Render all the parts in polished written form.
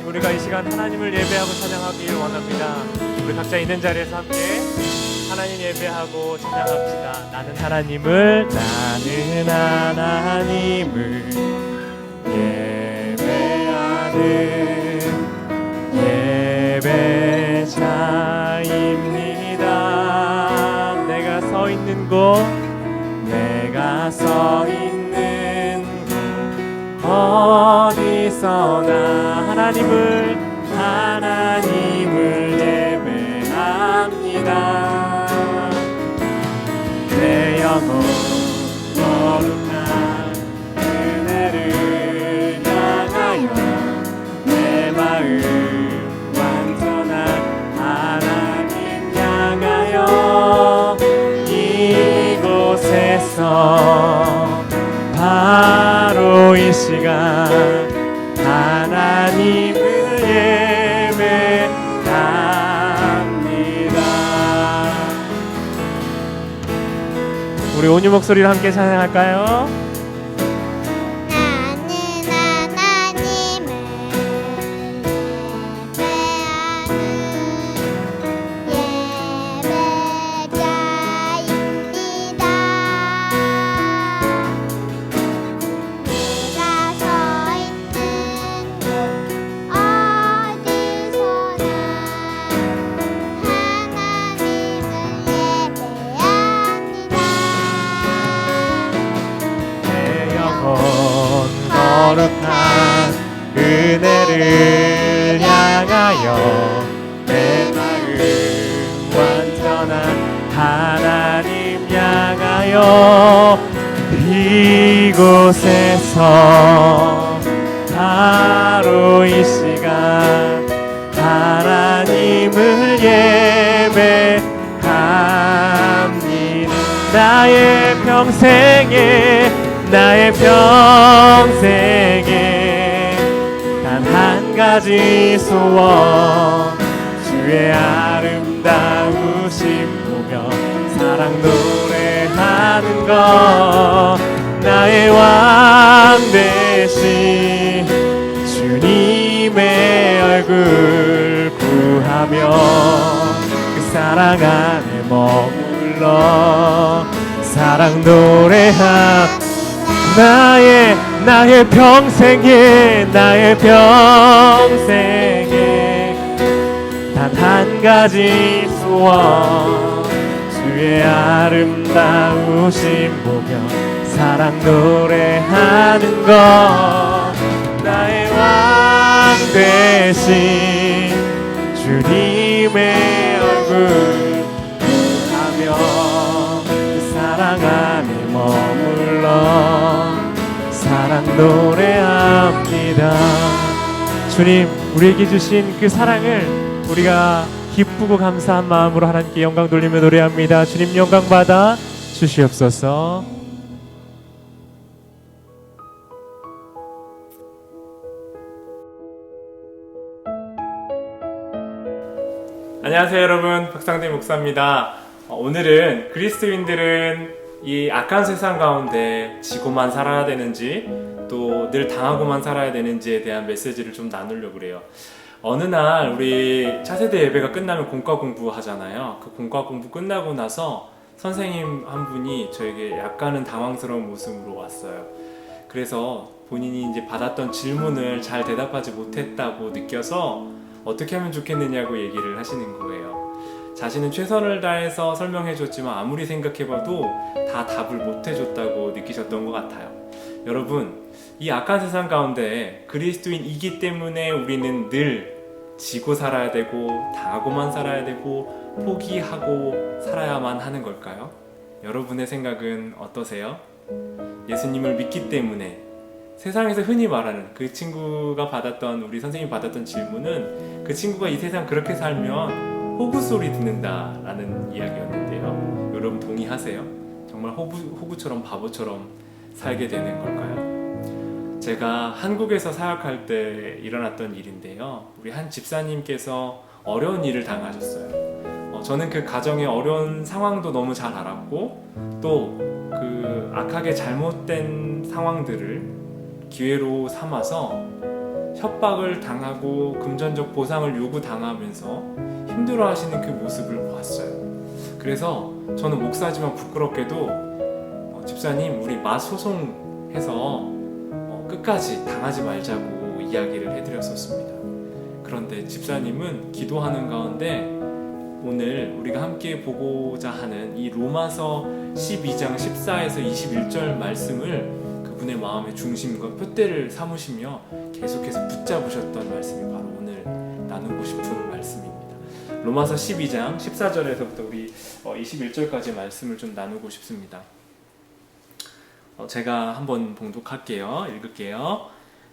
하나님, 우리가 이 시간 하나님을 예배하고 찬양하기를 원합니다. 우리 각자 있는 자리에서 함께 하나님 예배하고 찬양합시다. 나는 하나님을 예배하는 예배자입니다. 내가 서 있는 곳 어디서나 하나님을 예배합니다. 내 영혼 거룩한 그대를 향하여 내 마음 완전한 하나님 향하여 이곳에서 바로 이 시간 하나님을 예배합니다. 우리 온유 목소리로 함께 찬양할까요? 거룩한 은혜를 향하여 내 마음 완전한 하나님 향하여 이곳에서 바로 이 시간 하나님을 예배합니다. 나의 평생에 단 한 가지 소원 주의 아름다우심 보며 사랑 노래하는 것 나의 왕 되신 주님의 얼굴 구하며 그 사랑 안에 머물러 사랑 노래하 나의 평생에 단 한 가지 소원 주의 아름다우심 보며 사랑 노래하는 것 나의 왕 되신 주님의 얼굴 보며 그 사랑 안에 머물러 사랑 노래합니다. 주님, 우리에게 주신 그 사랑을 우리가 기쁘고 감사한 마음으로 하나님께 영광 돌리며 노래합니다. 주님 영광 받아 주시옵소서. 안녕하세요 여러분, 박상대 목사입니다. 오늘은 그리스도인들은 이 악한 세상 가운데 지고만 살아야 되는지 또 늘 당하고만 살아야 되는지에 대한 메시지를 좀 나누려고 그래요. 어느 날 우리 차세대 예배가 끝나면 공과 공부 하잖아요. 그 공과 공부 끝나고 나서 선생님 한 분이 저에게 약간은 당황스러운 모습으로 왔어요. 그래서 본인이 이제 받았던 질문을 잘 대답하지 못했다고 느껴서 어떻게 하면 좋겠느냐고 얘기를 하시는 거예요. 자신은 최선을 다해서 설명해줬지만 아무리 생각해봐도 다 답을 못해줬다고 느끼셨던 것 같아요. 여러분, 이 악한 세상 가운데 그리스도인이기 때문에 우리는 늘 지고 살아야 되고 당하고만 살아야 되고 포기하고 살아야만 하는 걸까요? 여러분의 생각은 어떠세요? 예수님을 믿기 때문에 세상에서 흔히 말하는 그 친구가 받았던 우리 선생님이 받았던 질문은 그 친구가 이 세상 그렇게 살면 호구 소리 듣는다 라는 이야기였는데요. 여러분 동의하세요? 정말 호구처럼 바보처럼 살게 되는 걸까요? 제가 한국에서 사역할 때 일어났던 일인데요. 우리 한 집사님께서 어려운 일을 당하셨어요. 저는 그 가정의 어려운 상황도 너무 잘 알았고 또 그 악하게 잘못된 상황들을 기회로 삼아서 협박을 당하고 금전적 보상을 요구당하면서 힘들어하시는 그 모습을 보았어요. 그래서 저는 목사지만 부끄럽게도 집사님 우리 맞소송해서 끝까지 당하지 말자고 이야기를 해드렸었습니다. 그런데 집사님은 기도하는 가운데 오늘 우리가 함께 보고자 하는 이 로마서 12장 14에서 21절 말씀을 그분의 마음의 중심과 표대를 삼으시며 계속해서 붙잡으셨던 말씀이 바로 오늘 나누고 싶은 말씀입니다. 로마서 12장 14절에서부터 우리 21절까지 말씀을 좀 나누고 싶습니다. 제가 한번 봉독할게요. 읽을게요.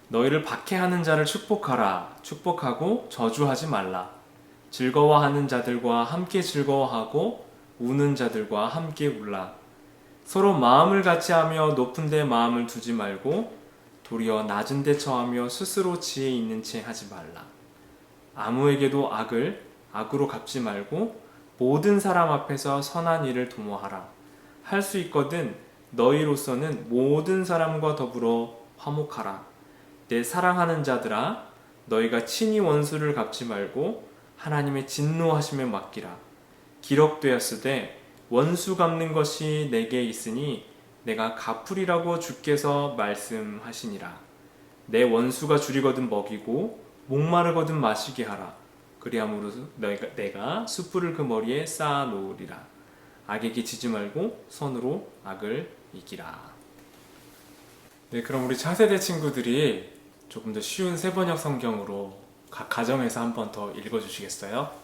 너희를 박해하는 자를 축복하라. 축복하고 저주하지 말라. 즐거워하는 자들과 함께 즐거워하고 우는 자들과 함께 울라. 서로 마음을 같이하며 높은 데 마음을 두지 말고 도리어 낮은 데 처하며 스스로 지혜 있는 채 하지 말라. 아무에게도 악을 악으로 갚지 말고 모든 사람 앞에서 선한 일을 도모하라. 할 수 있거든 너희로서는 모든 사람과 더불어 화목하라. 내 사랑하는 자들아, 너희가 친히 원수를 갚지 말고 하나님의 진노하심에 맡기라. 기록되었으되 원수 갚는 것이 내게 있으니 내가 갚으리라고 주께서 말씀하시니라. 내 원수가 줄이거든 먹이고 목마르거든 마시게 하라. 그리함으로 내가 숯불을 그 머리에 쌓아 놓으리라. 악에게 지지 말고 선으로 악을 이기라. 네, 그럼 우리 차세대 친구들이 조금 더 쉬운 세번역 성경으로 각 가정에서 한 번 더 읽어주시겠어요?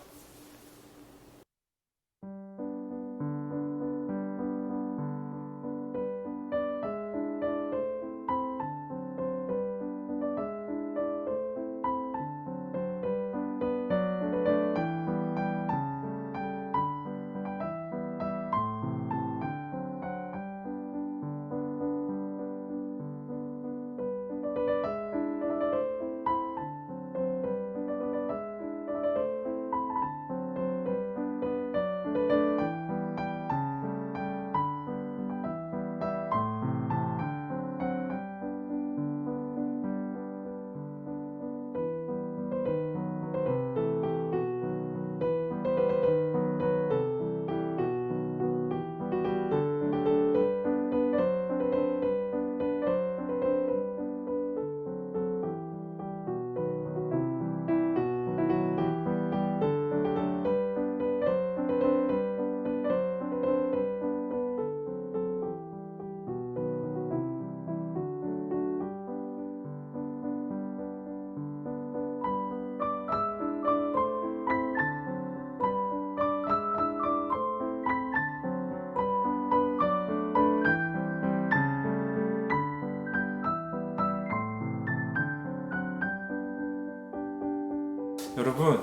여러분,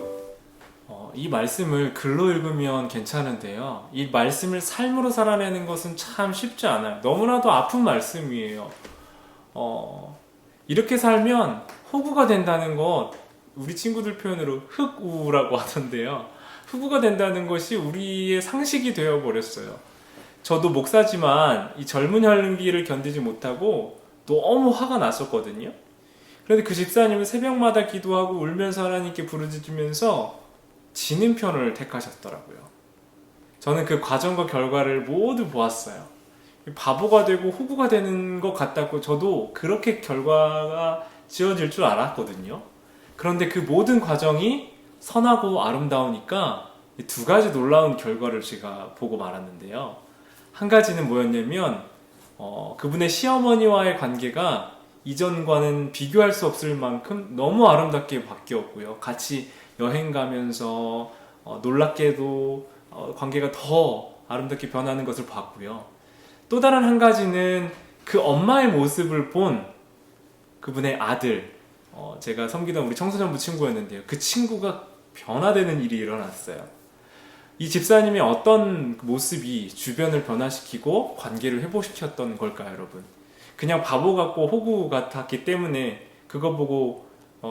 이 말씀을 글로 읽으면 괜찮은데요. 이 말씀을 삶으로 살아내는 것은 참 쉽지 않아요. 너무나도 아픈 말씀이에요. 이렇게 살면 호구가 된다는 것, 우리 친구들 표현으로 흑우라고 하던데요. 흑우가 된다는 것이 우리의 상식이 되어버렸어요. 저도 목사지만 이 젊은 혈기를 견디지 못하고 너무 화가 났었거든요. 그런데 그 집사님은 새벽마다 기도하고 울면서 하나님께 부르짖으면서 지는 편을 택하셨더라고요. 저는 그 과정과 결과를 모두 보았어요. 바보가 되고 호구가 되는 것 같다고 저도 그렇게 결과가 지어질 줄 알았거든요. 그런데 그 모든 과정이 선하고 아름다우니까 두 가지 놀라운 결과를 제가 보고 말았는데요. 한 가지는 뭐였냐면 그분의 시어머니와의 관계가 이전과는 비교할 수 없을 만큼 너무 아름답게 바뀌었고요. 같이 여행 가면서 놀랍게도 관계가 더 아름답게 변하는 것을 봤고요. 또 다른 한 가지는 그 엄마의 모습을 본 그분의 아들, 제가 섬기던 우리 청소년부 친구였는데요. 그 친구가 변화되는 일이 일어났어요. 이 집사님의 어떤 모습이 주변을 변화시키고 관계를 회복시켰던 걸까요, 여러분? 그냥 바보 같고 호구 같았기 때문에 그거 보고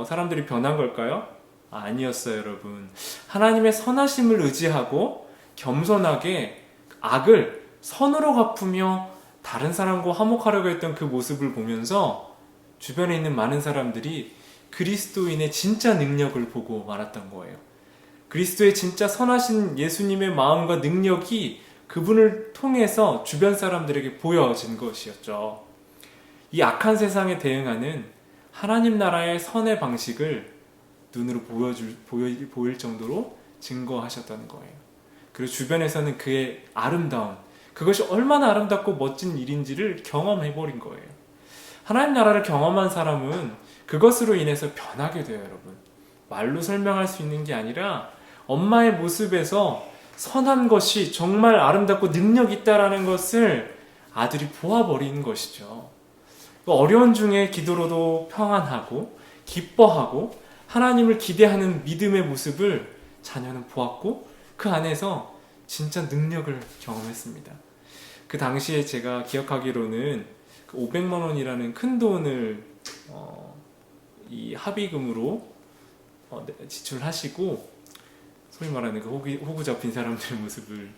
사람들이 변한 걸까요? 아니었어요, 여러분. 하나님의 선하심을 의지하고 겸손하게 악을 선으로 갚으며 다른 사람과 화목하려고 했던 그 모습을 보면서 주변에 있는 많은 사람들이 그리스도인의 진짜 능력을 보고 말았던 거예요. 그리스도의 진짜 선하신 예수님의 마음과 능력이 그분을 통해서 주변 사람들에게 보여진 것이었죠. 이 악한 세상에 대응하는 하나님 나라의 선의 방식을 눈으로 보일 정도로 증거하셨다는 거예요. 그리고 주변에서는 그의 아름다움, 그것이 얼마나 아름답고 멋진 일인지를 경험해버린 거예요. 하나님 나라를 경험한 사람은 그것으로 인해서 변하게 돼요, 여러분. 말로 설명할 수 있는 게 아니라 엄마의 모습에서 선한 것이 정말 아름답고 능력 있다라는 것을 아들이 보아버리는 것이죠. 어려운 중에 기도로도 평안하고 기뻐하고 하나님을 기대하는 믿음의 모습을 자녀는 보았고 그 안에서 진짜 능력을 경험했습니다. 그 당시에 제가 기억하기로는 500만 원이라는 큰 돈을 이 합의금으로 지출하시고 소위 말하는 그 호구 잡힌 사람들의 모습을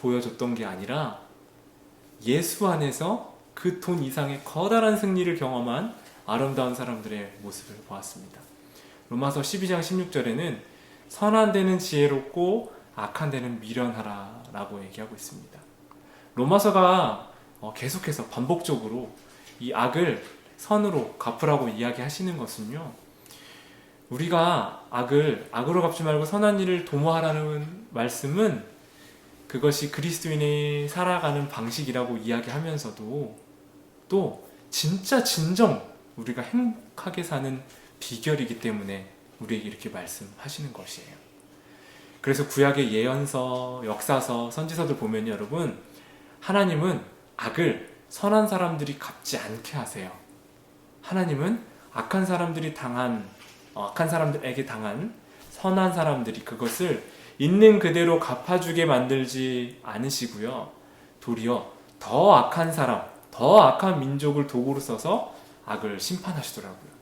보여줬던 게 아니라 예수 안에서 그 돈 이상의 커다란 승리를 경험한 아름다운 사람들의 모습을 보았습니다. 로마서 12장 16절에는 선한 데는 지혜롭고 악한 데는 미련하라 라고 얘기하고 있습니다. 로마서가 계속해서 반복적으로 이 악을 선으로 갚으라고 이야기하시는 것은요, 우리가 악으로 갚지 말고 선한 일을 도모하라는 말씀은 그것이 그리스도인이 살아가는 방식이라고 이야기하면서도 또 진짜 진정 우리가 행복하게 사는 비결이기 때문에 우리에게 이렇게 말씀하시는 것이에요. 그래서 구약의 예언서, 역사서, 선지서들 보면 여러분, 하나님은 악을 선한 사람들이 갚지 않게 하세요. 하나님은 악한 사람들에게 당한 선한 사람들이 그것을 있는 그대로 갚아주게 만들지 않으시고요. 도리어 더 악한 사람, 더 악한 민족을 도구로 써서 악을 심판하시더라고요.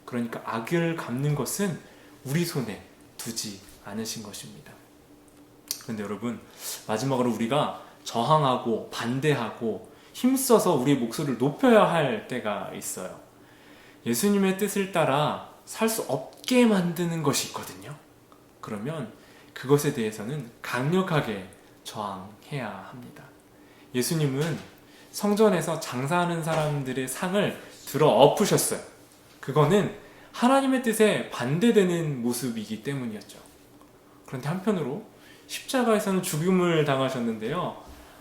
그러니까 악을 갚는 것은 우리 손에 두지 않으신 것입니다. 그런데 여러분, 마지막으로 우리가 저항하고 반대하고 힘써서 우리의 목소리를 높여야 할 때가 있어요. 예수님의 뜻을 따라 살 수 없게 만드는 것이 있거든요. 그러면 그것에 대해서는 강력하게 저항해야 합니다. 예수님은 성전에서 장사하는 사람들의 상을 들어 엎으셨어요. 그거는 하나님의 뜻에 반대되는 모습이기 때문이었죠. 그런데 한편으로 십자가에서는 죽음을 당하셨는데요,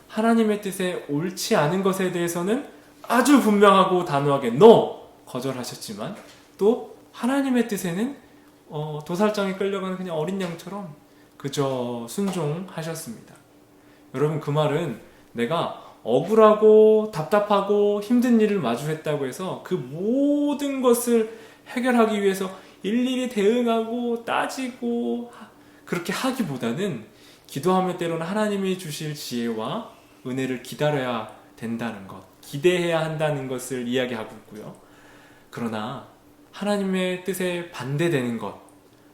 하나님의 뜻에 옳지 않은 것에 대해서는 아주 분명하고 단호하게 NO! 거절하셨지만 또 하나님의 뜻에는 도살장에 끌려가는 그냥 어린 양처럼 그저 순종하셨습니다. 여러분, 그 말은 내가 억울하고 답답하고 힘든 일을 마주했다고 해서 그 모든 것을 해결하기 위해서 일일이 대응하고 따지고 그렇게 하기보다는 기도하며 때로는 하나님이 주실 지혜와 은혜를 기다려야 된다는 것, 기대해야 한다는 것을 이야기하고 있고요. 그러나 하나님의 뜻에 반대되는 것,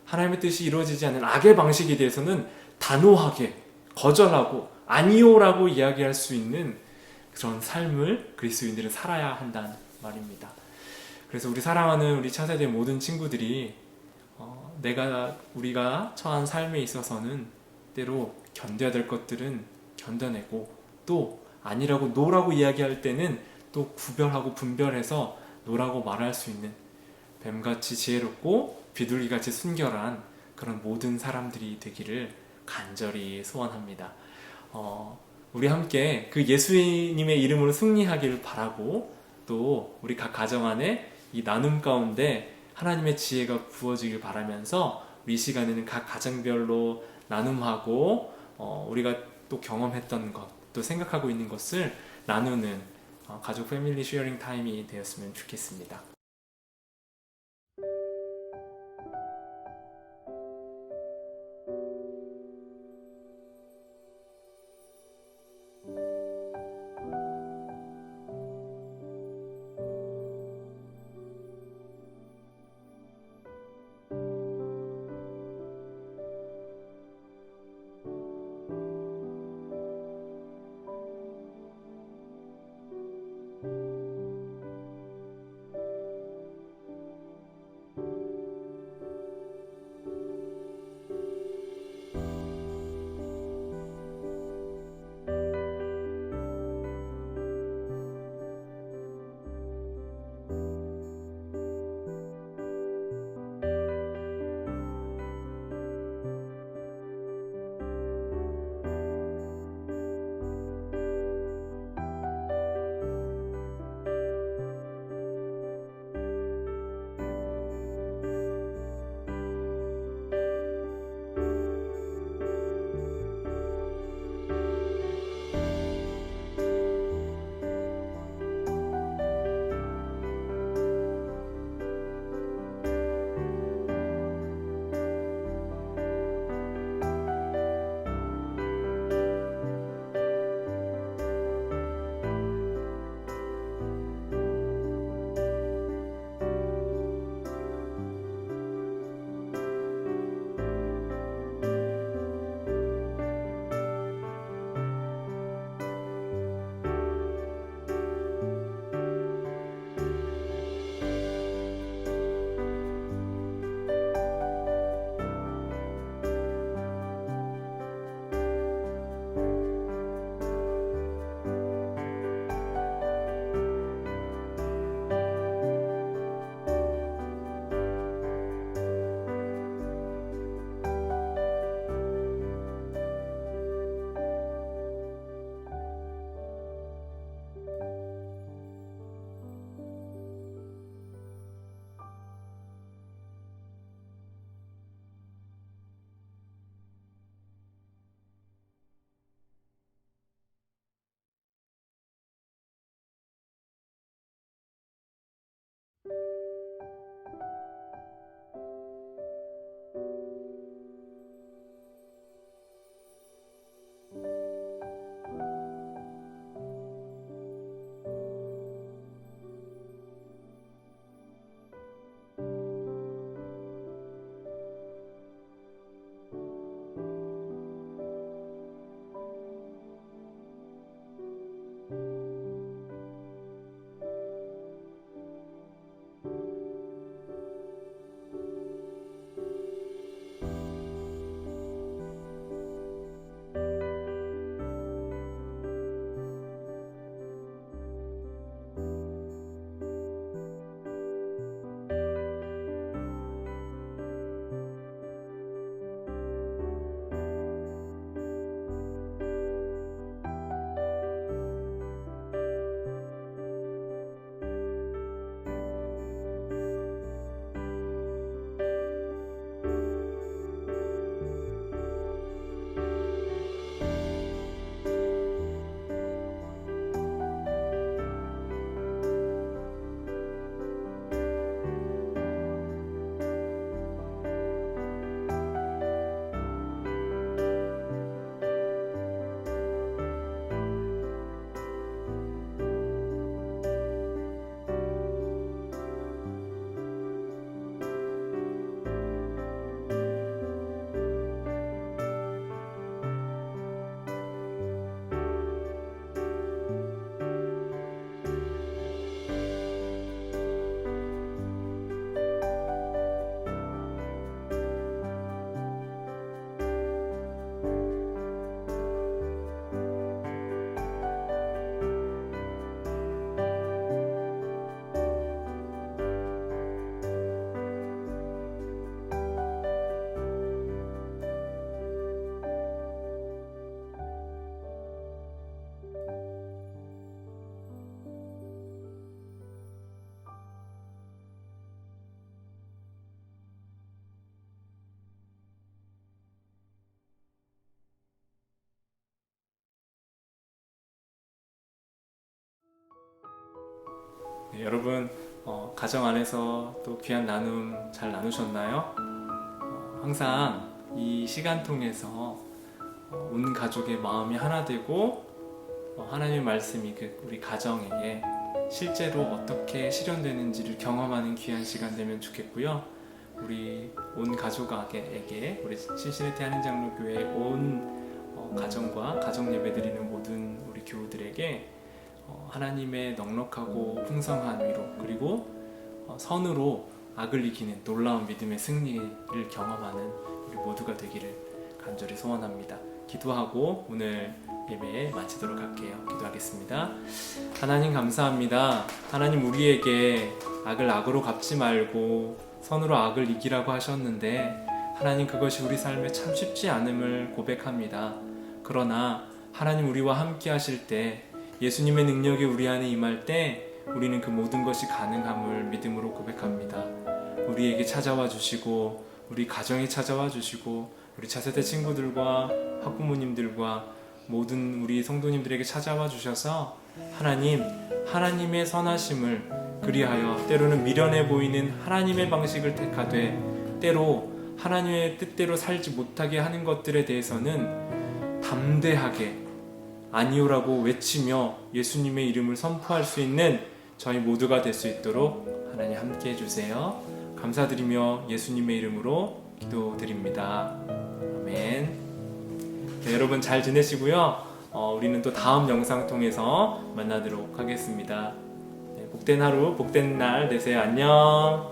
하나님의 뜻이 이루어지지 않는 악의 방식에 대해서는 단호하게 거절하고 아니요라고 이야기할 수 있는 그런 삶을 그리스도인들은 살아야 한다는 말입니다. 그래서 우리 사랑하는 우리 차세대 모든 친구들이 우리가 처한 삶에 있어서는 때로 견뎌야 될 것들은 견뎌내고 또 아니라고 노라고 이야기할 때는 또 구별하고 분별해서 노라고 말할 수 있는 뱀같이 지혜롭고 비둘기같이 순결한 그런 모든 사람들이 되기를 간절히 소원합니다. 우리 함께 그 예수님의 이름으로 승리하기를 바라고 또 우리 각 가정 안에 이 나눔 가운데 하나님의 지혜가 부어지길 바라면서 우리 이 시간에는 각 가정별로 나눔하고 우리가 또 경험했던 것, 또 생각하고 있는 것을 나누는 가족 패밀리 쉐어링 타임이 되었으면 좋겠습니다. 네, 여러분 가정 안에서 또 귀한 나눔 잘 나누셨나요? 항상 이 시간 통해서 온 가족의 마음이 하나 되고 하나님의 말씀이 우리 가정에게 실제로 어떻게 실현되는지를 경험하는 귀한 시간 되면 좋겠고요. 우리 온 가족에게 우리 신신의 대한인장로교회 온 가정과 가정 예배 드리는 모든 우리 교우들에게 하나님의 넉넉하고 풍성한 위로 그리고 선으로 악을 이기는 놀라운 믿음의 승리를 경험하는 우리 모두가 되기를 간절히 소원합니다. 기도하고 오늘 예배 마치도록 할게요. 기도하겠습니다. 하나님 감사합니다. 하나님 우리에게 악을 악으로 갚지 말고 선으로 악을 이기라고 하셨는데 하나님 그것이 우리 삶에 참 쉽지 않음을 고백합니다. 그러나 하나님 우리와 함께 하실 때 예수님의 능력이 우리 안에 임할 때 우리는 그 모든 것이 가능함을 믿음으로 고백합니다. 우리에게 찾아와 주시고 우리 가정에 찾아와 주시고 우리 차세대 친구들과 학부모님들과 모든 우리 성도님들에게 찾아와 주셔서 하나님의 선하심을 그리하여 때로는 미련해 보이는 하나님의 방식을 택하되 때로 하나님의 뜻대로 살지 못하게 하는 것들에 대해서는 담대하게 아니오라고 외치며 예수님의 이름을 선포할 수 있는 저희 모두가 될 수 있도록 하나님 함께 해주세요. 감사드리며 예수님의 이름으로 기도드립니다. 아멘. 네, 여러분 잘 지내시고요. 우리는 또 다음 영상 통해서 만나도록 하겠습니다. 네, 복된 하루, 복된 날 되세요. 안녕.